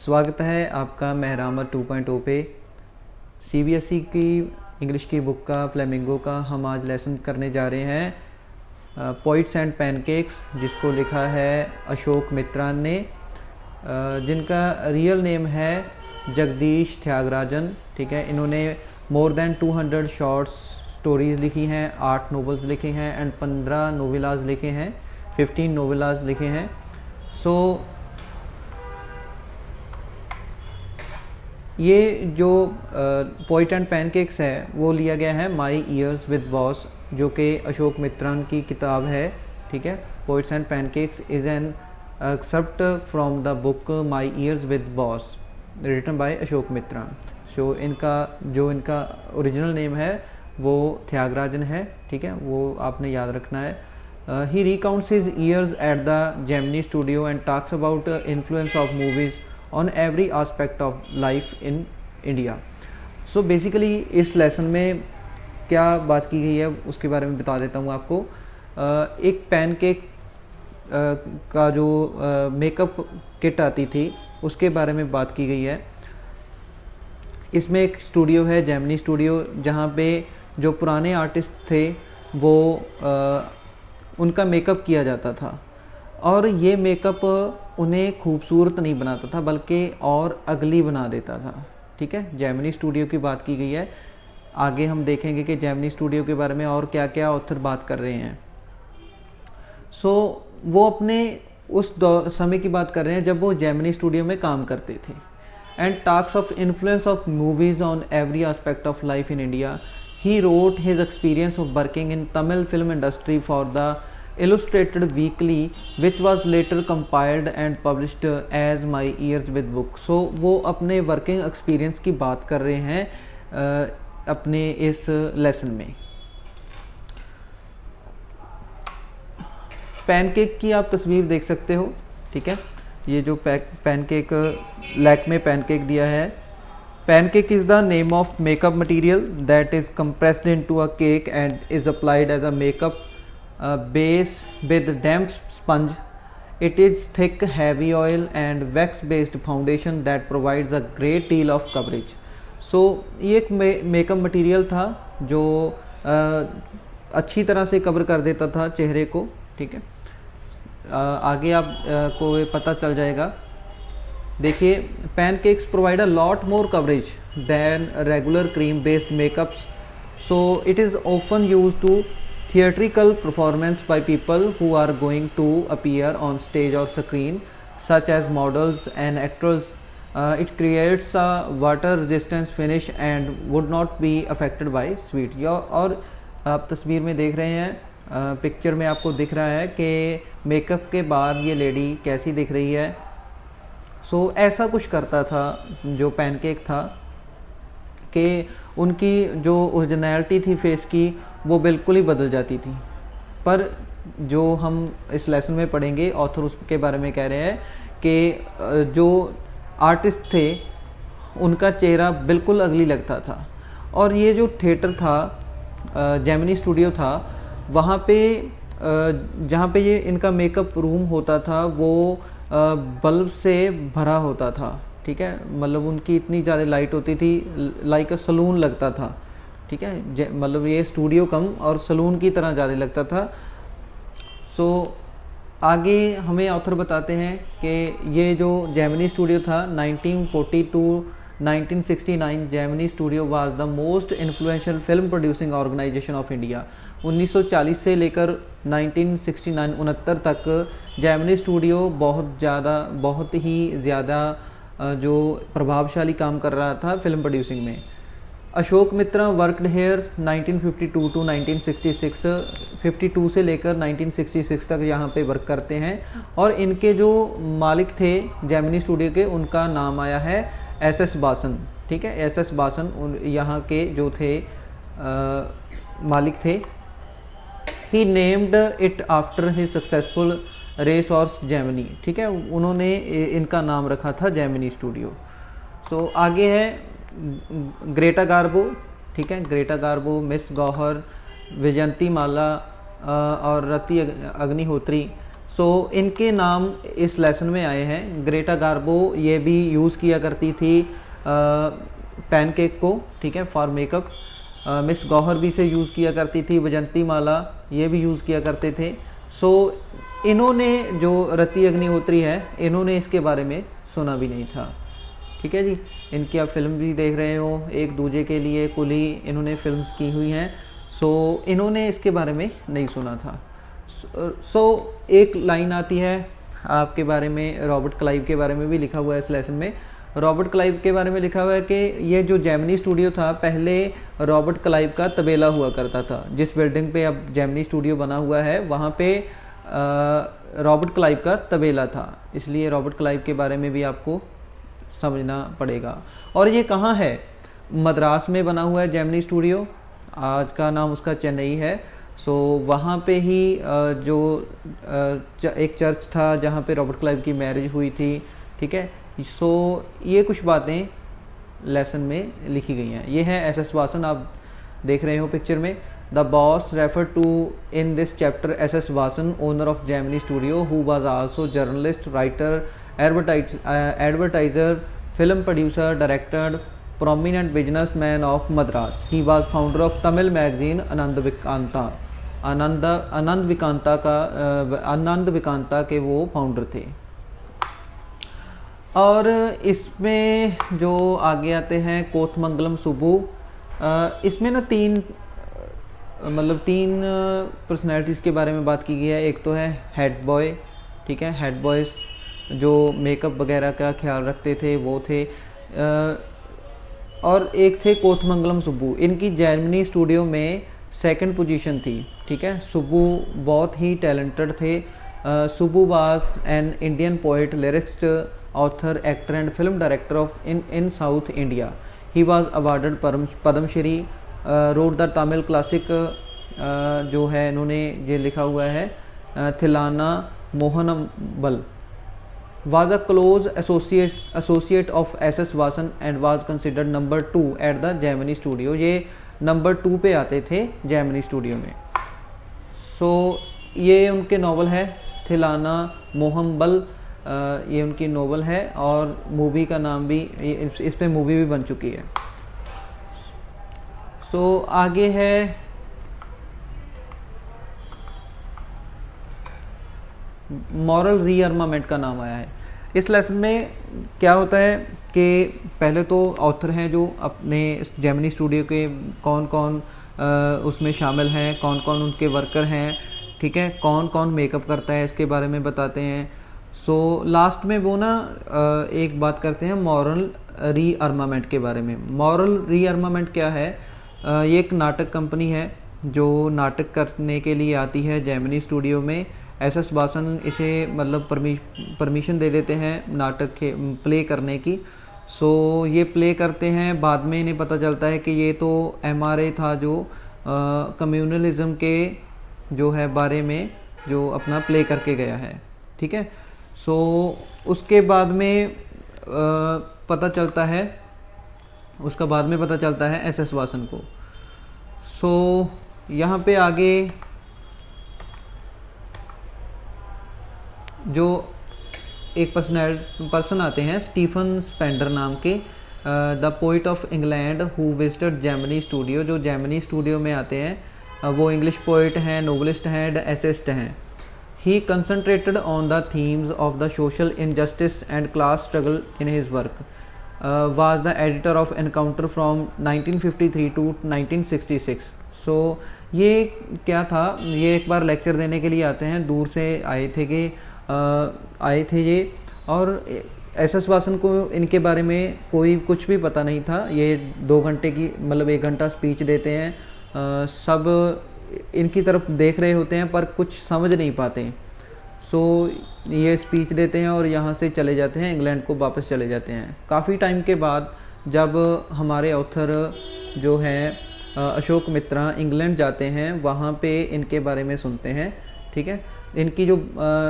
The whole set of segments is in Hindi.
स्वागत है आपका महरामत 2.0 पे। सीबीएसई की इंग्लिश की बुक का फ्लेमिंगो का हम आज लेसन करने जा रहे हैं पोइट्स एंड पैनकेक्स, जिसको लिखा है अशोक मित्रान ने, जिनका रियल नेम है जगदीश त्यागराजन। ठीक है, इन्होंने मोर देन 200 शॉर्ट्स स्टोरीज़ लिखी हैं, 8 नोवेल्स लिखे हैं एंड 15 नोवेलाज लिखे हैं, 15 नोवेलाज लिखे हैं। सो ये जो पोइट एंड पैनकेक्स है वो लिया गया है माई ईयर्स विद बॉस, जो कि अशोक मित्रान की किताब है। ठीक है, poets and pancakes is an excerpt from the book my years with boss written by Ashok Mitran. So इनका ओरिजिनल नेम है वो त्यागराजन है। ठीक है, वो आपने याद रखना है। He recounts his years at the Gemini studio and talks about influence of movies on every aspect of life in India. So basically इस लेसन में क्या बात की गई है उसके बारे में बता देता हूँ आपको। एक पैनकेक का जो मेकअप किट आती थी उसके बारे में बात की गई है। इसमें एक स्टूडियो है जेमिनी स्टूडियो, जहाँ पे जो पुराने आर्टिस्ट थे वो उनका मेकअप किया जाता था, और ये मेकअप उन्हें खूबसूरत नहीं बनाता था बल्कि और अगली बना देता था। ठीक है, जेमिनी स्टूडियो की बात की गई है। आगे हम देखेंगे कि जेमिनी स्टूडियो के बारे में और क्या क्या ऑथर बात कर रहे हैं। सो वो अपने उस समय की बात कर रहे हैं जब वो जेमिनी स्टूडियो में काम करते थे। And talks of influence of movies on every aspect of life in India. He wrote his experience of working in Tamil film industry for the Illustrated Weekly, which was later compiled and published as My Years with Book। So वो अपने वर्किंग एक्सपीरियंस की बात कर रहे हैं अपने इस लेसन में। पैनकेक की आप तस्वीर देख सकते हो। ठीक है, ये जो पैनकेक लैक्मे पैनकेक दिया है। Pancake is the name of makeup material that is compressed into a cake and is applied as a makeup base with damp sponge. It is thick, heavy oil and wax-based foundation that provides a great deal of coverage. So ये एक मेकअप मटेरियल था जो अच्छी तरह से कवर कर देता था चेहरे को। ठीक है, आगे आप को पता चल जाएगा। देखिए, pancakes provide a lot more coverage than regular cream based makeups, so it is often used to theatrical performance by people who are going to appear on stage or screen, such as models and actors. It creates a water resistant finish and would not be affected by sweat। और आप तस्वीर में देख रहे हैं, पिक्चर में आपको दिख रहा है कि मेकअप के बाद ये लेडी कैसी दिख रही है। सो ऐसा कुछ करता था जो पैनकेक था कि उनकी जो ओरिजिनलिटी थी फेस की वो बिल्कुल ही बदल जाती थी। पर जो हम इस लेसन में पढ़ेंगे ऑथर उसके बारे में कह रहे हैं कि जो आर्टिस्ट थे उनका चेहरा बिल्कुल अगली लगता था। और ये जो थिएटर था, जेमिनी स्टूडियो था, वहाँ पे जहाँ पे ये इनका मेकअप रूम होता था वो बल्ब से भरा होता था। ठीक है, मतलब उनकी इतनी ज़्यादा लाइट होती थी, लाइक अ सलून लगता था। ठीक है, मतलब ये स्टूडियो कम और सलून की तरह ज़्यादा लगता था। सो आगे हमें ऑथर बताते हैं कि ये जो जेमिनी स्टूडियो था 1940 to 1969, Gemini studio was the most influential film producing organisation of India. 1940 से लेकर 1969 तक जेमिनी स्टूडियो बहुत ही ज़्यादा जो प्रभावशाली काम कर रहा था फिल्म प्रोड्यूसिंग में। अशोक मित्रा वर्कड हेयर 1952 टू 1966, 52 से लेकर 1966 तक यहाँ पे वर्क करते हैं। और इनके जो मालिक थे जेमिनी स्टूडियो के, उनका नाम आया है एस बासन। ठीक है, एस बासन यहाँ के जो थे मालिक थे। He named it after his successful race horse Gemini. ठीक है, उन्होंने इनका नाम रखा था जेमिनी स्टूडियो। सो आगे है ग्रेटा गार्बो। ठीक है, ग्रेटा गार्बो, मिस गौहर, विजयंती माला और रति अग्निहोत्री सो इनके नाम इस लेसन में आए हैं। ग्रेटा गार्बो ये भी यूज़ किया करती थी पैनकेक को, ठीक है, फॉर मेकअप। मिस गौहर भी इसे यूज़ किया करती थी। वैजंती माला ये भी यूज़ किया करते थे। सो इन्होंने, जो रति अग्निहोत्री है, इन्होंने इसके बारे में सुना भी नहीं था, ठीक है जी। इनकी आप फिल्म भी देख रहे हो, एक दूजे के लिए कुली, इन्होंने फिल्म्स की हुई हैं। सो इन्होंने इसके बारे में नहीं सुना था। सो एक लाइन आती है आपके बारे में, रॉबर्ट क्लाइव के बारे में भी लिखा हुआ है इस लेसन में। रॉबर्ट क्लाइव के बारे में लिखा हुआ है कि ये जो जेमिनी स्टूडियो था, पहले रॉबर्ट क्लाइव का तबेला हुआ करता था। जिस बिल्डिंग पे अब जेमिनी स्टूडियो बना हुआ है, वहाँ पे रॉबर्ट क्लाइव का तबेला था, इसलिए रॉबर्ट क्लाइव के बारे में भी आपको समझना पड़ेगा। और ये कहाँ है? मद्रास में बना हुआ है जेमिनी स्टूडियो, आज का नाम उसका चेन्नई है। सो वहाँ पे ही जो एक चर्च था जहाँ पे रॉबर्ट क्लाइव की मैरिज हुई थी, ठीक है। सो ये कुछ बातें लेसन में लिखी गई हैं। ये है एस वासन, आप देख रहे हो पिक्चर में। The boss refer to in this chapter S Vasan, owner of Gemini studio, who was also journalist, writer, advertiser, film producer, director, prominent businessman of Madras. He was founder of Tamil magazine आनंद विकांता के वो फाउंडर थे। और इसमें जो आगे आते हैं कोथमंगलम सुब्बू, इसमें ना तीन पर्सनैलिटीज़ के बारे में बात की गई है। एक तो है हेड बॉय, ठीक है, हेड बॉयज़ जो मेकअप वगैरह का ख्याल रखते थे वो थे, और एक थे कोथमंगलम सुब्बू। इनकी जेमिनी स्टूडियो में सेकंड पोजीशन थी, ठीक है। सुब्बू बहुत ही टैलेंटेड थे। Subbu was an Indian poet, lyricist, author, actor and film director of in South India. He was awarded Padmashri, wrote the Tamil classic, जो है इन्होंने ये लिखा हुआ है, Thillana Mohanambal. Was a close associate of S.S. Vasan and was considered number 2 at the Gemini Studio। ये नंबर 2 पे आते थे जेमिनी स्टूडियो में। सो ये उनके नावल है थिलाना मोहम्बल, ये उनकी नावल है, और मूवी का नाम भी, इस पे मूवी भी बन चुकी है। सो आगे है मॉरल रीअर्मामेंट का नाम आया है। इस लेसन में क्या होता है कि पहले तो ऑथर हैं जो अपने जेमिनी स्टूडियो के कौन कौन उसमें शामिल हैं, कौन कौन उनके वर्कर हैं, ठीक है, कौन कौन मेकअप करता है, इसके बारे में बताते हैं। सो लास्ट में वो ना एक बात करते हैं मॉरल रीअर्मामेंट के बारे में। मॉरल रीअर्मामेंट क्या है? ये एक नाटक कंपनी है जो नाटक करने के लिए आती है जेमिनी स्टूडियो में। एस वासन इसे मतलब परमिशन दे देते हैं नाटक के प्ले करने की। सो ये प्ले करते हैं, बाद में इन्हें पता चलता है कि ये तो MRA था जो कम्युनलिज्म के जो है बारे में जो अपना प्ले करके गया है, ठीक है। सो उसके बाद में पता चलता है, उसका बाद में पता चलता है एस वासन को। सो यहाँ पे आगे जो एक पर्सन आते हैं स्टीफन स्पेंडर नाम के, the poet of England who visited Gemini studio, जो जेमिनी स्टूडियो में आते हैं वो इंग्लिश पोइट हैं, नोवेलिस्ट हैं, एसेस्ट हैं। He concentrated on the themes of the social injustice and class struggle in his work, was the editor of Encounter from 1953 to 1966। सो ये क्या था, ये एक बार लेक्चर देने के लिए आते हैं, दूर से आए थे ये, और एस वासन को इनके बारे में कोई कुछ भी पता नहीं था। ये 2 घंटे की मतलब 1 घंटा स्पीच देते हैं, सब इनकी तरफ देख रहे होते हैं पर कुछ समझ नहीं पाते। सो ये स्पीच देते हैं और यहाँ से चले जाते हैं, इंग्लैंड को वापस चले जाते हैं। काफ़ी टाइम के बाद जब हमारे ऑथर जो हैं अशोक मित्रा इंग्लैंड जाते हैं, वहाँ पे इनके बारे में सुनते हैं, ठीक है। इनकी जो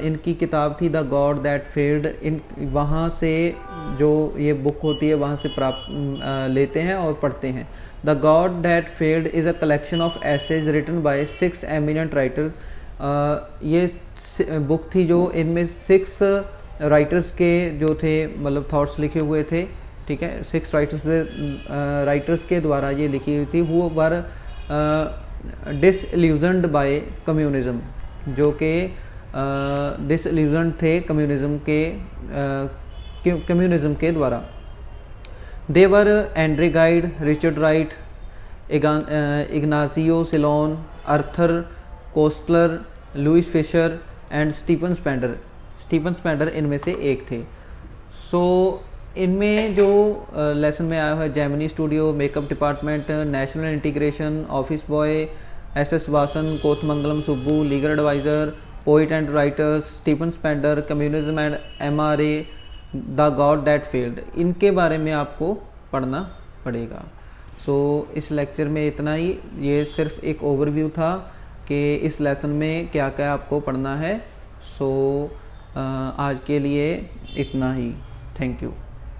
इनकी किताब थी द गॉड दैट फेल्ड, इन वहाँ से जो ये बुक होती है वहाँ से प्राप्त लेते हैं और पढ़ते हैं। The god that failed is a collection of essays written by 6 eminent writers. ये बुक थी जो इनमें 6 राइटर्स के जो थे मतलब थॉट्स लिखे हुए थे, ठीक है। 6 राइटर्स के द्वारा ये लिखी हुई थी। वो वर डिसइल्यूजन्ड बाय कम्युनिज्म, जो कि डिसइल्यूजन्ड थे कम्युनिज्म के द्वारा। They were Andre Gide, Richard Wright, Ignazio Silone, Arthur Koestler, Louis Fischer and Stephen Spender. Stephen Spender इनमें से एक थे। सो इनमें जो लेसन में आया हुआ है Gemini studio, makeup department, national integration, office boy, S S Vasan, Kothamangalam Subbu, legal adviser, poet and writers, Stephen Spender, communism and MRA, the god that failed, इनके बारे में आपको पढ़ना पड़ेगा। सो इस लेक्चर में इतना ही। ये सिर्फ एक ओवरव्यू था कि इस लेसन में क्या क्या आपको पढ़ना है। सो आज के लिए इतना ही। Thank you.